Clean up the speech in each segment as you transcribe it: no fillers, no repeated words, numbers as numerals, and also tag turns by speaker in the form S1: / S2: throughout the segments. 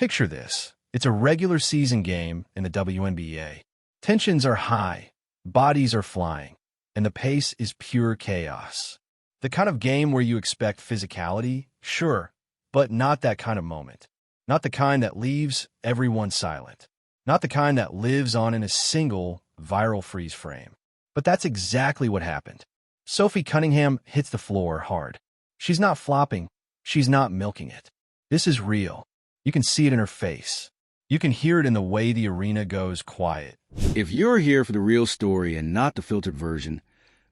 S1: Picture this. It's a regular season game in the WNBA. Tensions are high, bodies are flying, and the pace is pure chaos. The kind of game where you expect physicality, sure, but not that kind of moment. Not the kind that leaves everyone silent. Not the kind that lives on in a single viral freeze frame. But that's exactly what happened. Sophie Cunningham hits the floor hard. She's not flopping. She's not milking it. This is real. You can see it in her face. You can hear it in the way the arena goes quiet.
S2: If you're here for the real story and not the filtered version,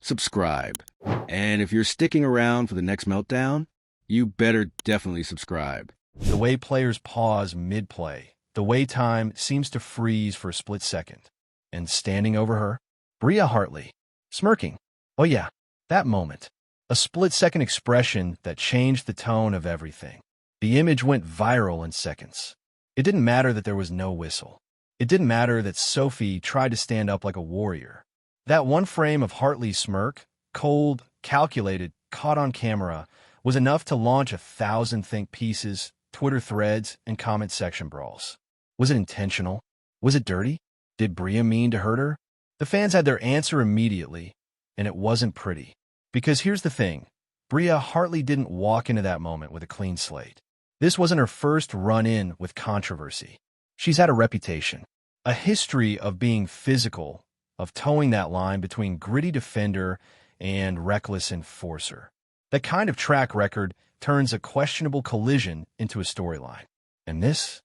S2: subscribe. And if you're sticking around for the next meltdown, you better definitely subscribe.
S1: The way players pause mid-play, the way time seems to freeze for a split second. And standing over her, Bria Hartley, smirking. Oh yeah, that moment. A split-second expression that changed the tone of everything. The image went viral in seconds. It didn't matter that there was no whistle. It didn't matter that Sophie tried to stand up like a warrior. That one frame of Hartley's smirk, cold, calculated, caught on camera, was enough to launch 1,000 think pieces, Twitter threads, and comment section brawls. Was it intentional? Was it dirty? Did Bria mean to hurt her? The fans had their answer immediately, and it wasn't pretty. Because here's the thing, Bria Hartley didn't walk into that moment with a clean slate. This wasn't her first run-in with controversy. She's had a reputation, a history of being physical, of towing that line between gritty defender and reckless enforcer. That kind of track record turns a questionable collision into a storyline. And this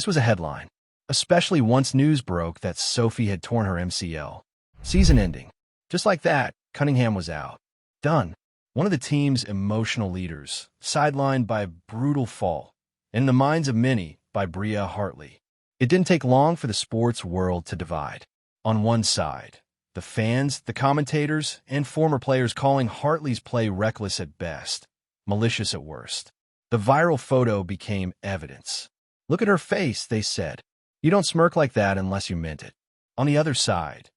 S1: was a headline, especially once news broke that Sophie had torn her MCL. Season ending. Just like that, Cunningham was out. Done. One of the team's emotional leaders, sidelined by a brutal fall, in the minds of many, by Bria Hartley. It didn't take long for the sports world to divide. On one side, the fans, the commentators, and former players calling Hartley's play reckless at best, malicious at worst. The viral photo became evidence. Look at her face, they said. You don't smirk like that unless you meant it. On the other side,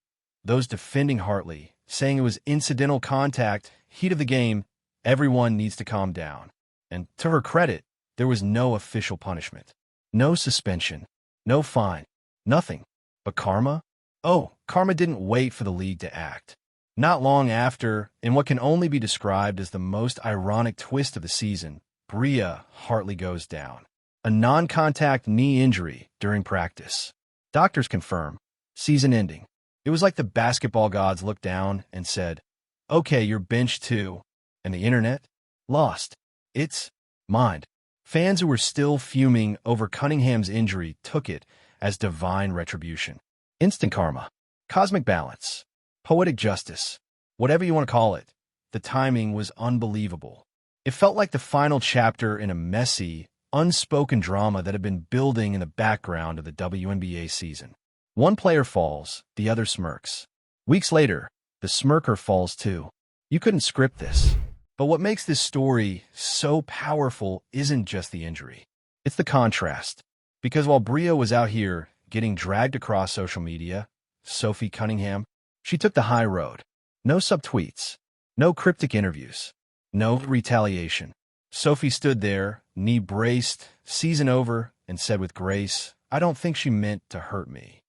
S1: those defending Hartley, saying it was incidental contact, heat of the game, everyone needs to calm down. And to her credit, there was no official punishment. No suspension. No fine. Nothing. But karma? Oh, karma didn't wait for the league to act. Not long after, in what can only be described as the most ironic twist of the season, Bria Hartley goes down. A non-contact knee injury during practice. Doctors confirm. Season ending. It was like the basketball gods looked down and said, okay, you're benched too. And the internet? Lost. It's mind. Fans who were still fuming over Cunningham's injury took it as divine retribution. Instant karma. Cosmic balance. Poetic justice. Whatever you want to call it. The timing was unbelievable. It felt like the final chapter in a messy, unspoken drama that had been building in the background of the WNBA season. One player falls, the other smirks. Weeks later, the smirker falls too. You couldn't script this. But what makes this story so powerful isn't just the injury. It's the contrast. Because while Bria was out here getting dragged across social media, Sophie Cunningham, she took the high road. No subtweets. No cryptic interviews. No retaliation. Sophie stood there, knee braced, season over, and said with grace, I don't think she meant to hurt me.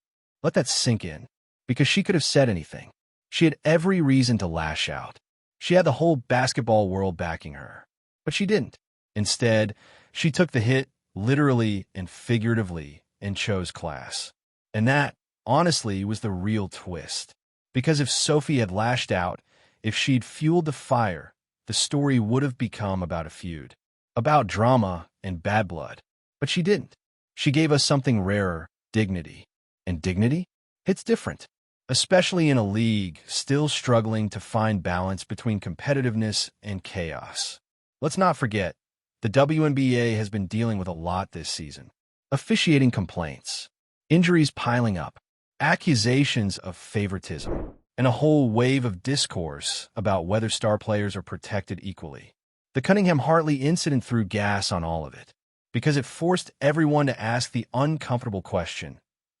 S1: Let that sink in, because she could have said anything. She had every reason to lash out. She had the whole basketball world backing her. But she didn't. Instead, she took the hit literally and figuratively and chose class. And that, honestly, was the real twist. Because if Sophie had lashed out, if she'd fueled the fire, the story would have become about a feud, about drama and bad blood. But she didn't. She gave us something rarer, dignity. And dignity? It's different, especially in a league still struggling to find balance between competitiveness and chaos. Let's not forget, the WNBA has been dealing with a lot this season. Officiating complaints, injuries piling up, accusations of favoritism, and a whole wave of discourse about whether star players are protected equally. The Cunningham-Hartley incident threw gas on all of it, because it forced everyone to ask the uncomfortable question,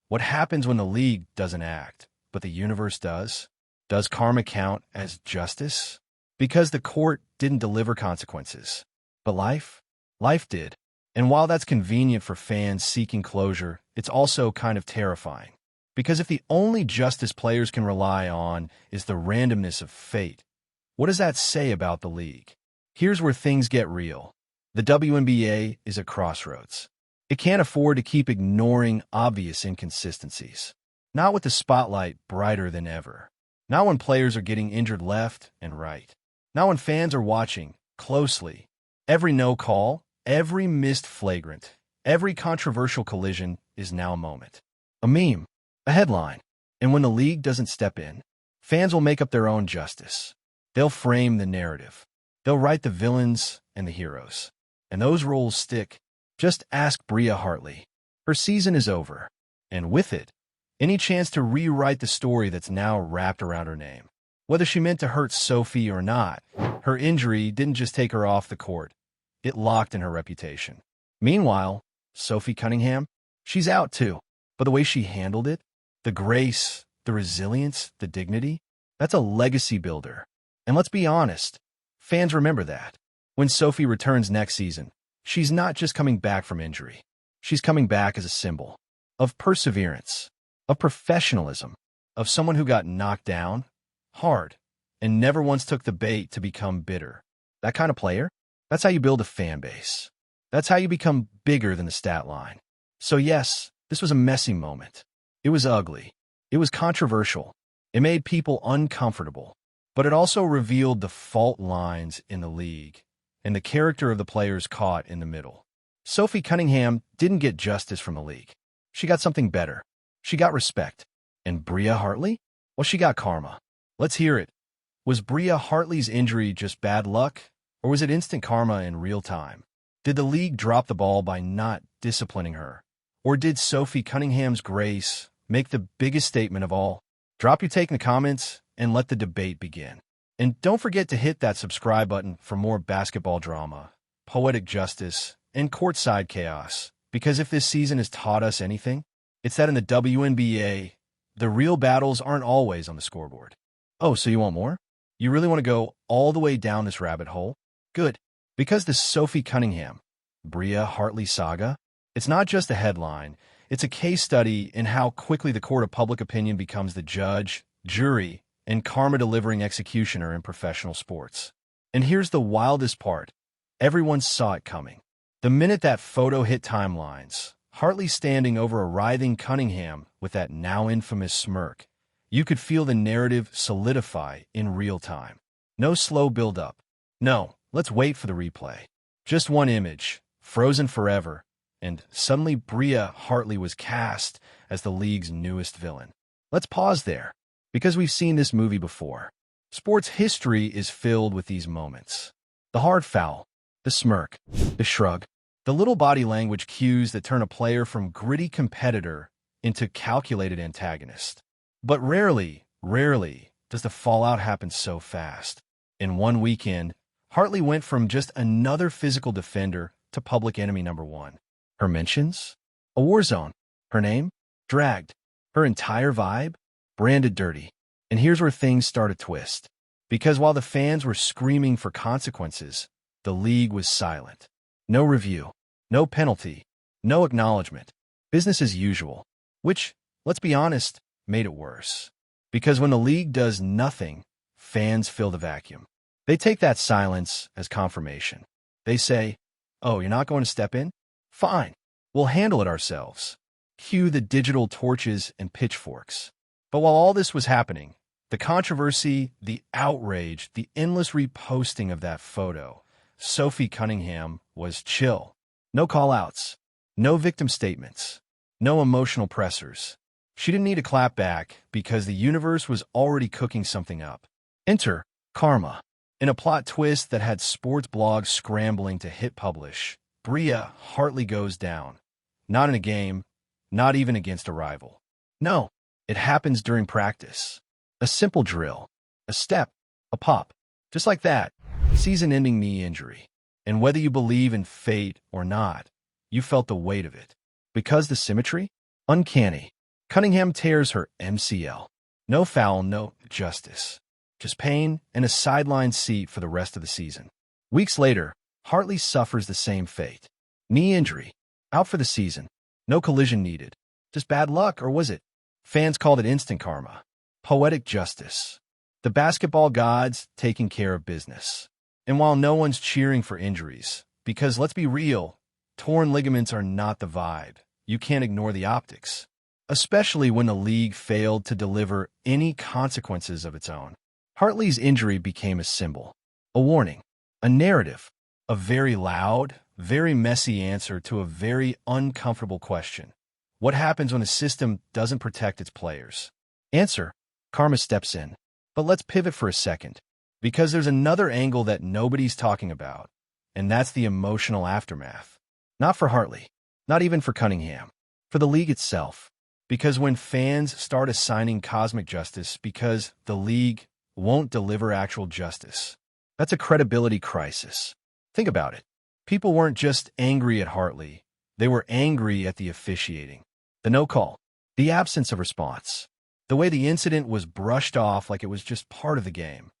S1: what happens when the league doesn't act, but the universe does? Does karma count as justice? Because the court didn't deliver consequences. But life did. And while that's convenient for fans seeking closure, it's also kind of terrifying. Because if the only justice players can rely on is the randomness of fate, what does that say about the league? Here's where things get real. The WNBA is at crossroads. It can't afford to keep ignoring obvious inconsistencies. Not with the spotlight brighter than ever. Not when players are getting injured left and right. Not when fans are watching closely. Every no call, every missed flagrant, every controversial collision is now a moment. A meme, a headline. And when the league doesn't step in, fans will make up their own justice. They'll frame the narrative. They'll write the villains and the heroes. And those roles stick. Just ask Bria Hartley. Her season is over. And with it, any chance to rewrite the story that's now wrapped around her name. Whether she meant to hurt Sophie or not, her injury didn't just take her off the court. It locked in her reputation. Meanwhile, Sophie Cunningham, she's out too. But the way she handled it, the grace, the resilience, the dignity, that's a legacy builder. And let's be honest, fans remember that. When Sophie returns next season, she's not just coming back from injury. She's coming back as a symbol of perseverance, of professionalism, of someone who got knocked down hard and never once took the bait to become bitter. That kind of player, that's how you build a fan base. That's how you become bigger than the stat line. So yes, this was a messy moment. It was ugly. It was controversial. It made people uncomfortable. But it also revealed the fault lines in the league and the character of the players caught in the middle. Sophie Cunningham didn't get justice from the league. She got something better. She got respect. And Bria Hartley? Well, she got karma. Let's hear it. Was Bria Hartley's injury just bad luck, or was it instant karma in real time? Did the league drop the ball by not disciplining her? Or did Sophie Cunningham's grace make the biggest statement of all? Drop your take in the comments and let the debate begin. And don't forget to hit that subscribe button for more basketball drama, poetic justice, and courtside chaos. Because if this season has taught us anything, it's that in the WNBA, the real battles aren't always on the scoreboard. Oh, so you want more? You really want to go all the way down this rabbit hole? Good. Because the Sophie Cunningham, Bria Hartley saga, it's not just a headline, it's a case study in how quickly the court of public opinion becomes the judge, jury, and karma-delivering executioner in professional sports. And here's the wildest part. Everyone saw it coming. The minute that photo hit timelines, Hartley standing over a writhing Cunningham with that now infamous smirk, you could feel the narrative solidify in real time. No slow build-up. No, let's wait for the replay. Just one image, frozen forever, and suddenly Bria Hartley was cast as the league's newest villain. Let's pause there, because we've seen this movie before. Sports history is filled with these moments. The hard foul, the smirk, the shrug, the little body language cues that turn a player from gritty competitor into calculated antagonist. But rarely does the fallout happen so fast. In one weekend, Hartley went from just another physical defender to public enemy number one. Her mentions? A war zone. Her name? Dragged. Her entire vibe? Branded dirty. And here's where things start to twist. Because while the fans were screaming for consequences, the league was silent. No review. No penalty. No acknowledgement. Business as usual. Which, let's be honest, made it worse. Because when the league does nothing, fans fill the vacuum. They take that silence as confirmation. They say, oh, you're not going to step in? Fine. We'll handle it ourselves. Cue the digital torches and pitchforks. But while all this was happening, the controversy, the outrage, the endless reposting of that photo, Sophie Cunningham was chill. No call-outs. No victim statements. No emotional pressers. She didn't need to clap back because the universe was already cooking something up. Enter karma. In a plot twist that had sports blogs scrambling to hit publish, Bria Hartley goes down. Not in a game, not even against a rival. No, it happens during practice. A simple drill, a step, a pop. Just like that, season-ending knee injury. And whether you believe in fate or not, you felt the weight of it. Because the symmetry? Uncanny. Cunningham tears her MCL. No foul, no justice. Just pain and a sideline seat for the rest of the season. Weeks later, Hartley suffers the same fate. Knee injury. Out for the season. No collision needed. Just bad luck, or was it? Fans called it instant karma. Poetic justice. The basketball gods taking care of business. And while no one's cheering for injuries, because let's be real, torn ligaments are not the vibe. You can't ignore the optics. Especially when the league failed to deliver any consequences of its own. Hartley's injury became a symbol, a warning, a narrative, a very loud, very messy answer to a very uncomfortable question. What happens when a system doesn't protect its players? Answer: karma steps in. But let's pivot for a second, because there's another angle that nobody's talking about, and that's the emotional aftermath. Not for Hartley, not even for Cunningham, for the league itself. Because when fans start assigning cosmic justice because the league won't deliver actual justice, that's a credibility crisis. Think about it. People weren't just angry at Hartley. They were angry at the officiating, the no call, the absence of response, the way the incident was brushed off like it was just part of the game.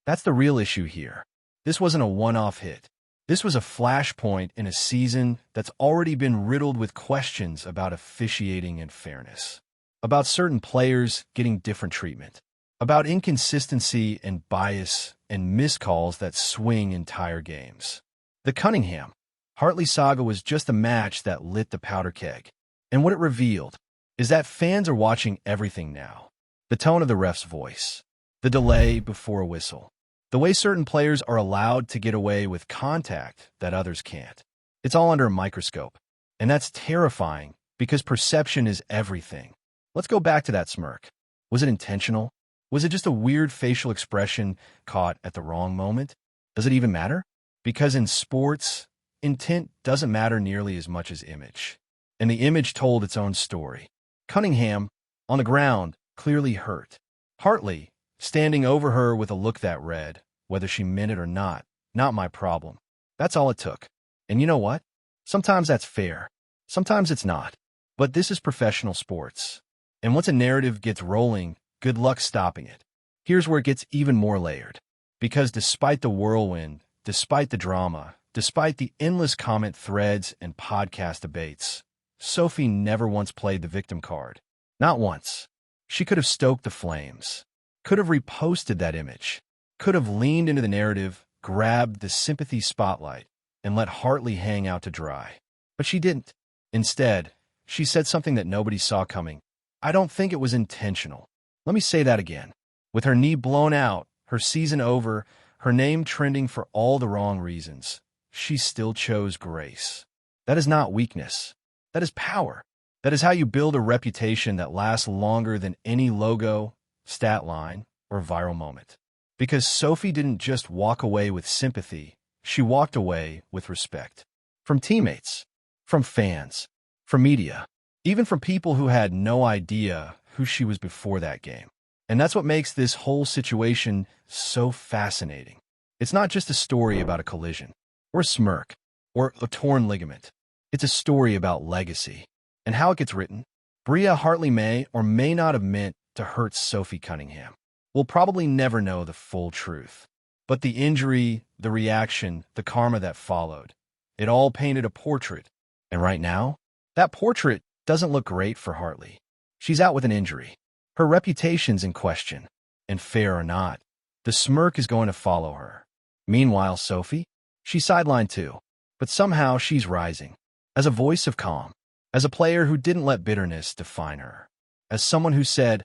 S1: That's the real issue here. This wasn't a one-off hit. This was a flashpoint in a season that's already been riddled with questions about officiating and fairness, about certain players getting different treatment, about inconsistency and bias and miscalls that swing entire games. The Cunningham-Hartley saga was just a match that lit the powder keg. And what it revealed is that fans are watching everything now. The tone of the ref's voice, the delay before a whistle, the way certain players are allowed to get away with contact that others can't. It's all under a microscope. And that's terrifying because perception is everything. Let's go back to that smirk. Was it intentional? Was it just a weird facial expression caught at the wrong moment? Does it even matter? Because in sports, intent doesn't matter nearly as much as image. And the image told its own story. Cunningham, on the ground, clearly hurt. Hartley, standing over her with a look that read, whether she meant it or not my problem. That's all it took. And you know what? Sometimes that's fair. Sometimes it's not. But this is professional sports. And once a narrative gets rolling, good luck stopping it. Here's where it gets even more layered. Because despite the whirlwind, despite the drama, despite the endless comment threads and podcast debates, Sophie never once played the victim card. Not once. She could have stoked the flames, could have reposted that image, could have leaned into the narrative, grabbed the sympathy spotlight, and let Hartley hang out to dry. But she didn't. Instead, she said something that nobody saw coming. I don't think it was intentional. Let me say that again. With her knee blown out, her season over, her name trending for all the wrong reasons, she still chose grace. That is not weakness. That is power. That is how you build a reputation that lasts longer than any logo, stat line, or viral moment. Because Sophie didn't just walk away with sympathy, she walked away with respect. From teammates, from fans, from media, even from people who had no idea who she was before that game. And that's what makes this whole situation so fascinating. It's not just a story about a collision, or a smirk, or a torn ligament. It's a story about legacy. And how it gets written. Bria Hartley may or may not have meant to hurt Sophie Cunningham. We'll probably never know the full truth. But the injury, the reaction, the karma that followed, it all painted a portrait. And right now, that portrait doesn't look great for Hartley. She's out with an injury. Her reputation's in question. And fair or not, the smirk is going to follow her. Meanwhile, Sophie, she's sidelined too. But somehow she's rising. As a voice of calm. As a player who didn't let bitterness define her. As someone who said,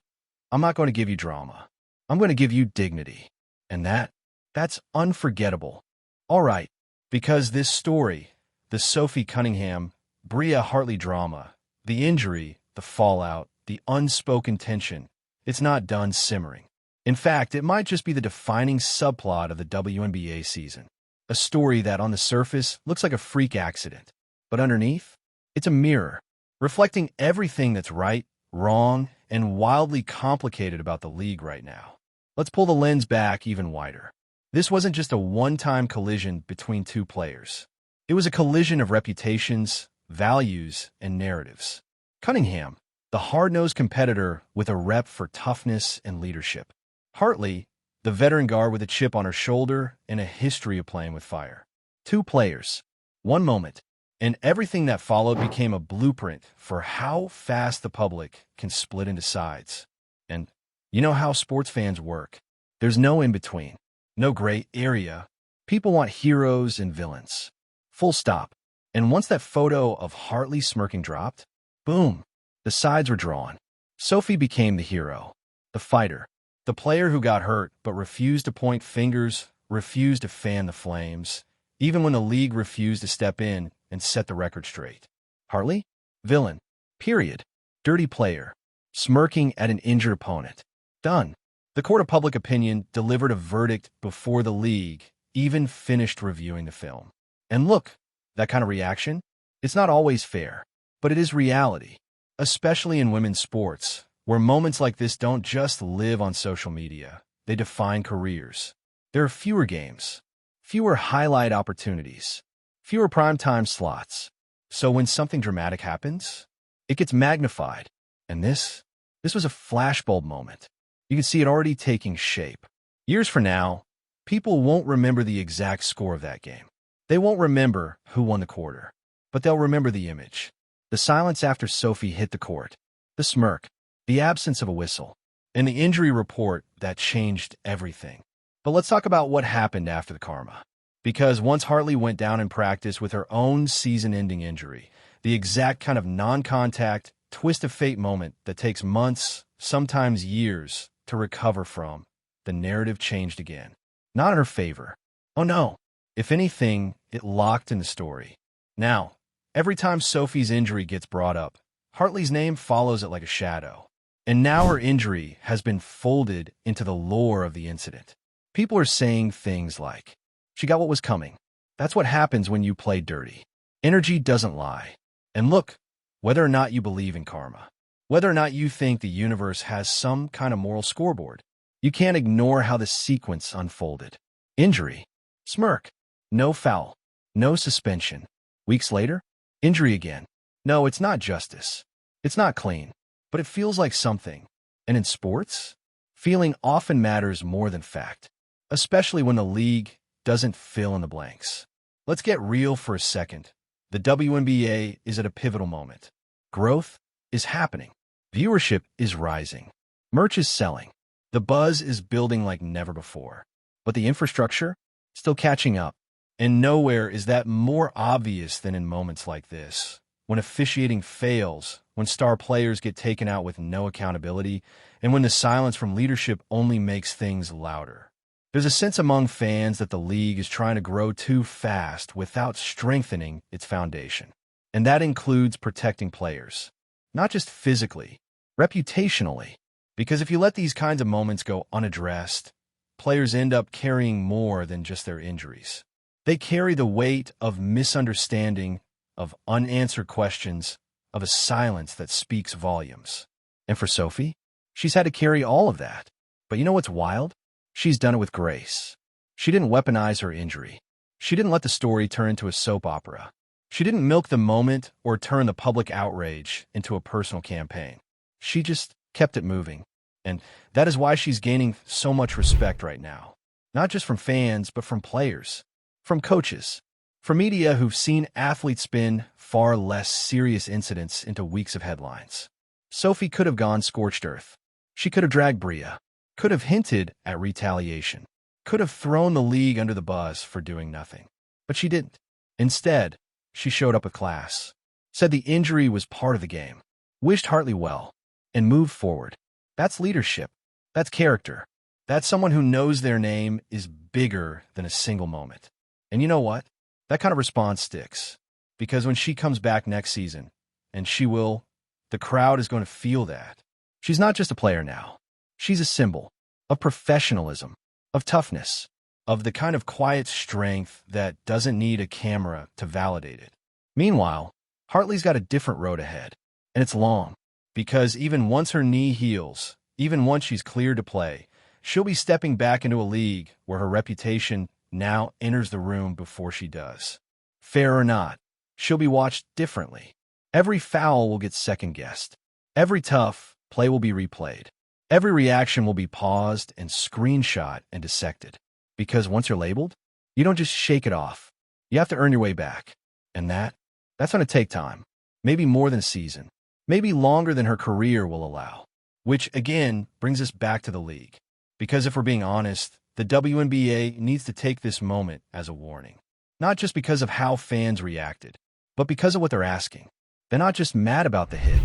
S1: I'm not going to give you drama. I'm going to give you dignity. And that's unforgettable. All right, because this story, the Sophie Cunningham, Bria Hartley drama, the injury, the fallout, the unspoken tension, it's not done simmering. In fact, it might just be the defining subplot of the WNBA season. A story that on the surface looks like a freak accident. But underneath, it's a mirror, reflecting everything that's right, wrong, and wildly complicated about the league right now. Let's pull the lens back even wider. This wasn't just a one-time collision between two players. It was a collision of reputations, values, and narratives. Cunningham, the hard-nosed competitor with a rep for toughness and leadership. Hartley, the veteran guard with a chip on her shoulder and a history of playing with fire. Two players. One moment. And everything that followed became a blueprint for how fast the public can split into sides. And you know how sports fans work. There's no in-between, no gray area. People want heroes and villains. Full stop. And once that photo of Hartley smirking dropped, boom, the sides were drawn. Sophie became the hero, the fighter, the player who got hurt but refused to point fingers, refused to fan the flames, even when the league refused to step in and set the record straight. Hartley? Villain. Period. Dirty player. Smirking at an injured opponent. Done. The court of public opinion delivered a verdict before the league even finished reviewing the film. And look, that kind of reaction, it's not always fair, but it is reality, especially in women's sports, where moments like this don't just live on social media, they define careers. There are fewer games, fewer highlight opportunities, fewer primetime slots. So when something dramatic happens, it gets magnified. And this was a flashbulb moment. You can see it already taking shape. Years from now, people won't remember the exact score of that game. They won't remember who won the quarter, but they'll remember the image. The silence after Sophie hit the court, the smirk, the absence of a whistle, and the injury report that changed everything. But let's talk about what happened after the karma. Because once Hartley went down in practice with her own season-ending injury, the exact kind of non-contact, twist-of-fate moment that takes months, sometimes years, to recover from, the narrative changed again. Not in her favor. Oh no. If anything, it locked in the story. Now, every time Sophie's injury gets brought up, Hartley's name follows it like a shadow. And now her injury has been folded into the lore of the incident. People are saying things like, she got what was coming. That's what happens when you play dirty. Energy doesn't lie. And look, whether or not you believe in karma, whether or not you think the universe has some kind of moral scoreboard, you can't ignore how the sequence unfolded. Injury. Smirk. No foul. No suspension. Weeks later, injury again. No, it's not justice. It's not clean. But it feels like something. And in sports, feeling often matters more than fact, especially when the league doesn't fill in the blanks. Let's get real for a second. The WNBA is at a pivotal moment. Growth is happening. Viewership is rising. Merch is selling. The buzz is building like never before. But the infrastructure? Still catching up. And nowhere is that more obvious than in moments like this. When officiating fails, when star players get taken out with no accountability, and when the silence from leadership only makes things louder. There's a sense among fans that the league is trying to grow too fast without strengthening its foundation. And that includes protecting players. Not just physically, reputationally. Because if you let these kinds of moments go unaddressed, players end up carrying more than just their injuries. They carry the weight of misunderstanding, of unanswered questions, of a silence that speaks volumes. And for Sophie, she's had to carry all of that. But you know what's wild? She's done it with grace. She didn't weaponize her injury. She didn't let the story turn into a soap opera. She didn't milk the moment or turn the public outrage into a personal campaign. She just kept it moving. And that is why she's gaining so much respect right now. Not just from fans, but from players, from coaches, from media who've seen athletes spin far less serious incidents into weeks of headlines. Sophie could have gone scorched earth. She could have dragged Bria, could have hinted at retaliation, could have thrown the league under the bus for doing nothing. But she didn't. Instead, she showed up with class, said the injury was part of the game, wished Hartley well, and moved forward. That's leadership. That's character. That's someone who knows their name is bigger than a single moment. And you know what? That kind of response sticks. Because when she comes back next season, and she will, the crowd is going to feel that. She's not just a player now. She's a symbol of professionalism, of toughness, of the kind of quiet strength that doesn't need a camera to validate it. Meanwhile, Hartley's got a different road ahead, and it's long, because even once her knee heals, even once she's cleared to play, she'll be stepping back into a league where her reputation now enters the room before she does. Fair or not, she'll be watched differently. Every foul will get second-guessed. Every tough play will be replayed. Every reaction will be paused and screenshot and dissected. Because once you're labeled, you don't just shake it off. You have to earn your way back. And that That's going to take time, maybe more than a season, maybe longer than her career will allow. Which, again, brings us back to the league. Because if we're being honest, the WNBA needs to take this moment as a warning. Not just because of how fans reacted, but because of what they're asking. They're not just mad about the hit.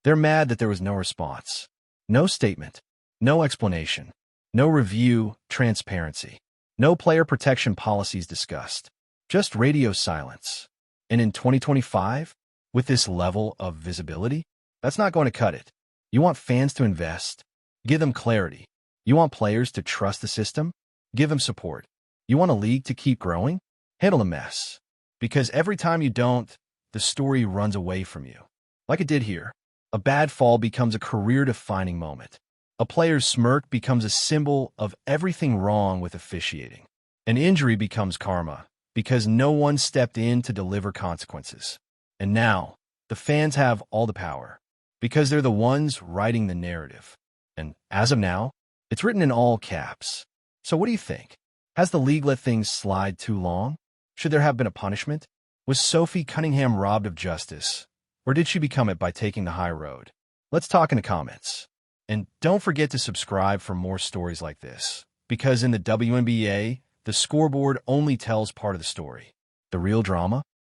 S1: They're mad that there was no response. No statement. No explanation. No review, transparency. No player protection policies discussed. Just radio silence. And in 2025, with this level of visibility, that's not going to cut it. You want fans to invest? Give them clarity. You want players to trust the system? Give them support. You want a league to keep growing? Handle the mess. Because every time you don't, the story runs away from you. Like it did here. A bad fall becomes a career-defining moment. A player's smirk becomes a symbol of everything wrong with officiating. An injury becomes karma because no one stepped in to deliver consequences. And now, the fans have all the power because they're the ones writing the narrative. And as of now, it's written in all caps. So what do you think? Has the league let things slide too long? Should there have been a punishment? Was Sophie Cunningham robbed of justice? Or did she become it by taking the high road? Let's talk in the comments. And don't forget to subscribe for more stories like this. Because in the WNBA, the scoreboard only tells part of the story. The real drama